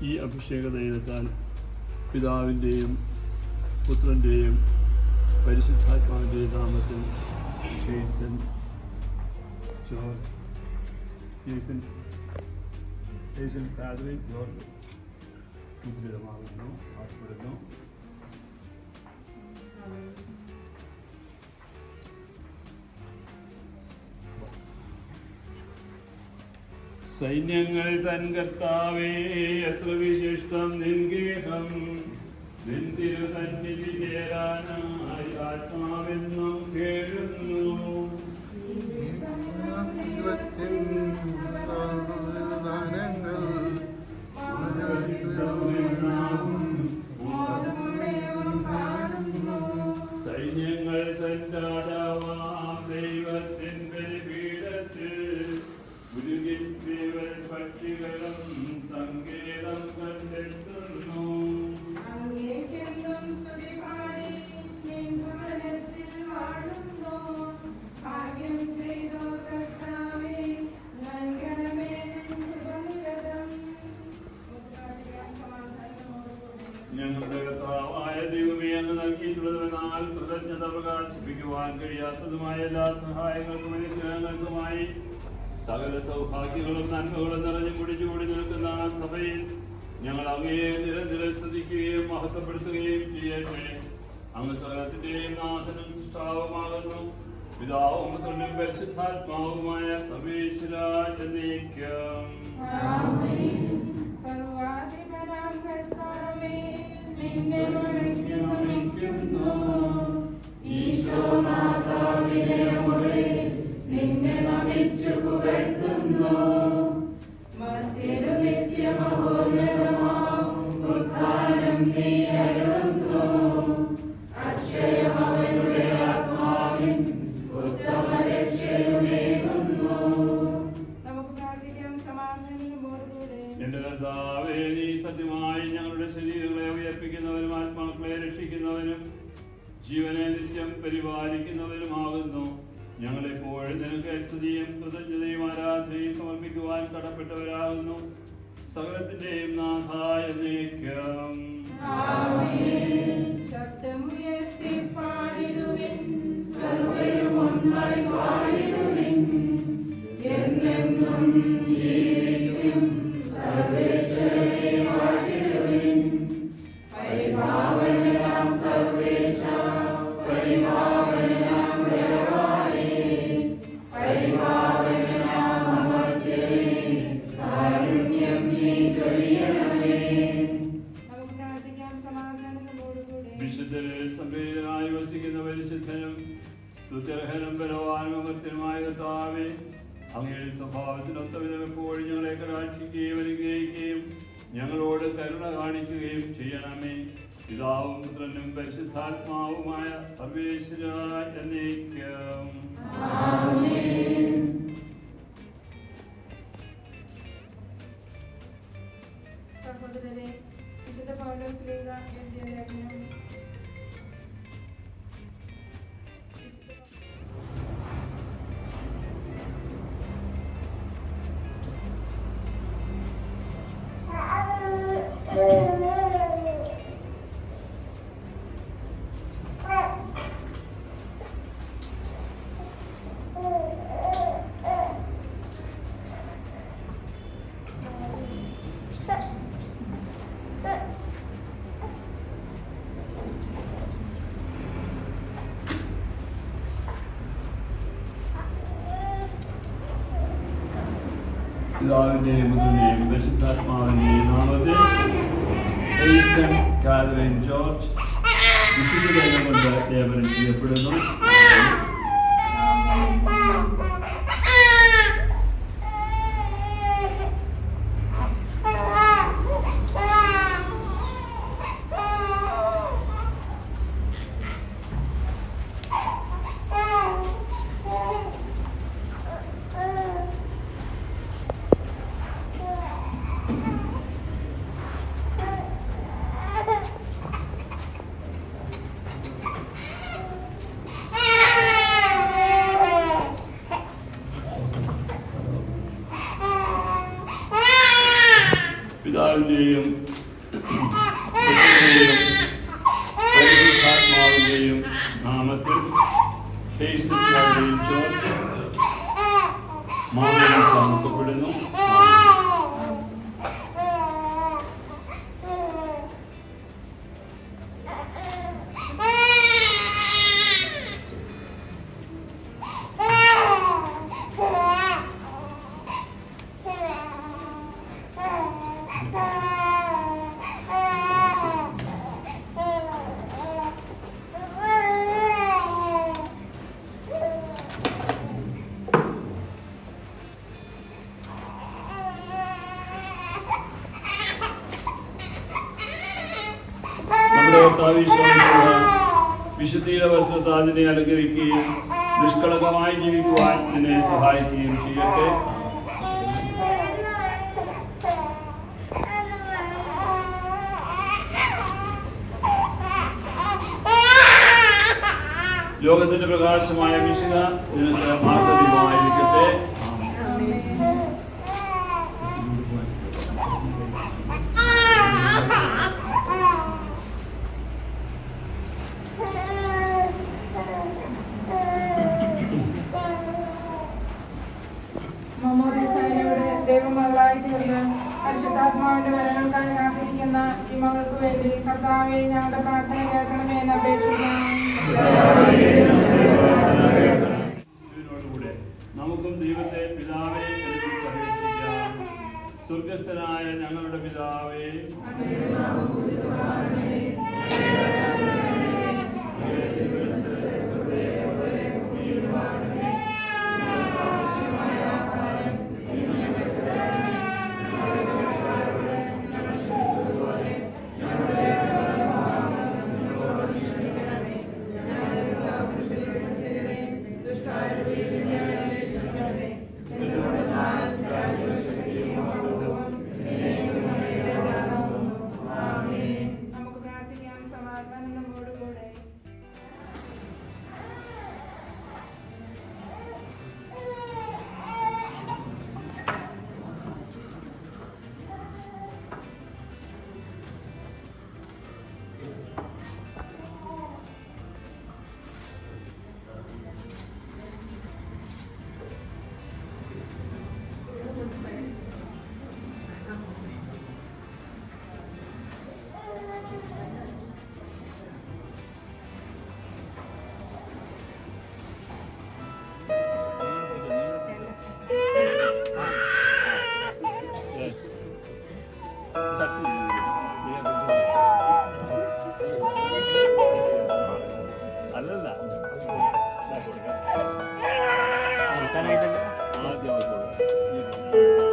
ഈ അഭിഷേക തൈലത്താൽ പിതാവിൻ്റെയും പുത്രൻ്റെയും പരിശുദ്ധാത്മാവിൻ്റെയും നാമത്തിൽ ജെയ്സൺ കാതറിൻ ജോർജ് മുദ്രിതമാകുന്നു ആർപ്പെടുന്നു. സൈന്യങ്ങൾ തൻ കർത്താവേ, എത്ര വിശിഷ്ടം നിൻ ഗേഹം. നിൻ തിരുസന്നിധി ചേരാനായി ആത്മാവെന്നും കേഴുന്നു. സൈന്യങ്ങൾ തൻ രാജാവാം ദൈവത്തിൻ ബലിപീഠത്തിൽ പക്ഷികളും സങ്കേതം കണ്ടെത്തുന്നു. ഞങ്ങളുടെ കർത്താവായ ദൈവമേ, അങ്ങ് നൽകിയിട്ടുള്ളതിനാൽ കൃതജ്ഞത പ്രകാശിപ്പിക്കുവാൻ കഴിയാത്തതുമായ എല്ലാ സഹായങ്ങൾക്കും അനുഗ്രഹങ്ങൾക്കുമായി സകല സൗഭാഗ്യങ്ങളും നന്മകളും നിറഞ്ഞു കുടിച്ചുകൂടി നിൽക്കുന്ന ആ സഭയിൽ ഞങ്ങൾ അങ്ങയെ നിരന്തരം സ്തുതിക്കുകയും മഹത്വപ്പെടുത്തുകയും ചെയ്യട്ടെ. അങ്ങ് സകലത്തിന്റെയും നാഥനും സൃഷ്ടാവുമാകുന്നു. പിതാവും പുത്രനും പരിശുദ്ധാത്മാവുമായ സർവേശ്വരായ എന്നേക്കും. നിന്നെ നമിച്ചു പുകഴ്ത്തുന്നു. മർത്യനു നിത്യമഹോന്നതമാം ഉദ്ധാനം നീ അരുളുന്നു. അക്ഷയം അവരുടെ ആത്മാവിൻ ഉത്തമ രക്ഷയുമേകുന്നു. നമുക്ക് പ്രാർത്ഥിക്കാം. സമാധാനത്തോടുകൂടെ. എന്റെ കർത്താവേ, നീ സത്യമായി ഞങ്ങളുടെ ശരീരങ്ങളെ ഉയർപ്പിക്കുന്നവനും ആത്മാക്കളെ രക്ഷിക്കുന്നവനും ജീവനെ നിത്യം പരിപാലിക്കുന്നവനുമാകുന്നു. ഞങ്ങളെപ്പോഴും നിനക്ക് സ്തുതിയും കൃതജ്ഞതയും ആരാധനയും സമർപ്പിക്കുവാൻ കടപ്പെട്ടവരാകുന്നു. സകലത്തിന്റെയും നാഥായ എന്നേക്കും. ശബ്ദമുയർത്തി പാടിടുവിൻ, സർവ്വരും ഒന്നായി പാടിടുവിൻ. എന്നെന്നും ജീവിക്കും സർവേശ്വരനെ പാടിടുവിൻ. പരിപാവനനാം സർവേശ, പരിപാവനനാം ബലവാനേ, പരിപാവനനാം അമർത്യനേ, കാരുണ്യം നീ ചൊരിയണമേ. നമുക്ക് പ്രാർത്ഥിക്കാം. സമാധാനത്തോടുകൂടെ. വിശുദ്ധരിൽ സംവേദനായി വസിക്കുന്ന പരിശുദ്ധനും സ്തുത്യർഹനും ബലവാനും അമർത്യനുമായ കർത്താവേ, അങ്ങയുടെ സ്വഭാവത്തിനൊത്ത വിധം എപ്പോഴും ഞങ്ങളെ കടാക്ഷിക്കുകയും അനുഗ്രഹിക്കുകയും ഞങ്ങളോട് കരുണ കാണിക്കുകയും ചെയ്യണമേ. പിതാവും പുത്രനും പരിശുദ്ധാത്മാവുമായ സർവേശ്വരായ എന്നേക്കും. സഹോദരരെ, വിശുദ്ധ പൗലോസ്ലീഹ എഴുതിയ ലേഖനം പിതാവിന്റെയും പുത്രന്റെയും പരിശുദ്ധാത്മാവിന്റെയും നാമത്തിൽ ജെയ്സൺ കാതറിൻ ജോർജ് വിശുദ്ധ കൊണ്ട് ലേപനം ചെയ്യപ്പെടുന്നു. പിതാവിൻ്റെയും പരിശുദ്ധാത്മാവിൻ്റെയും നാമത്തിൽ മാമനെ സമർപ്പിക്കപ്പെടുന്നു. വിശുദ്ധിയുടെ വസ്ത്രത്താൽ നിന്നെ അനുഗ്രഹിക്കുകയും നിഷ്കളങ്കമായി ജീവിക്കുവാൻ നിന്നെ സഹായിക്കുകയും ചെയ്യട്ടെ. ലോകത്തിന്റെ പ്രകാശമായ വിശുദ്ധ നിനക്ക് മാർഗദീപമായിരിക്കട്ടെ. ദൈവമകളായി തീർന്ന് പരിശുദ്ധാത്മാവിന്റെ വരങ്ങൾക്കായി കാത്തിരിക്കുന്ന ഈ മകൾക്ക് വേണ്ടി കർത്താവെ ഞങ്ങളുടെ പ്രാർത്ഥന കേൾക്കണമേ എന്ന് അപേക്ഷിക്കുന്നു. നമുക്കും ദൈവത്തെ പിതാവേ അപേക്ഷിക്കാം. സ്വർഗസ്ഥനായ ഞങ്ങളുടെ പിതാവേ, ആദ്യം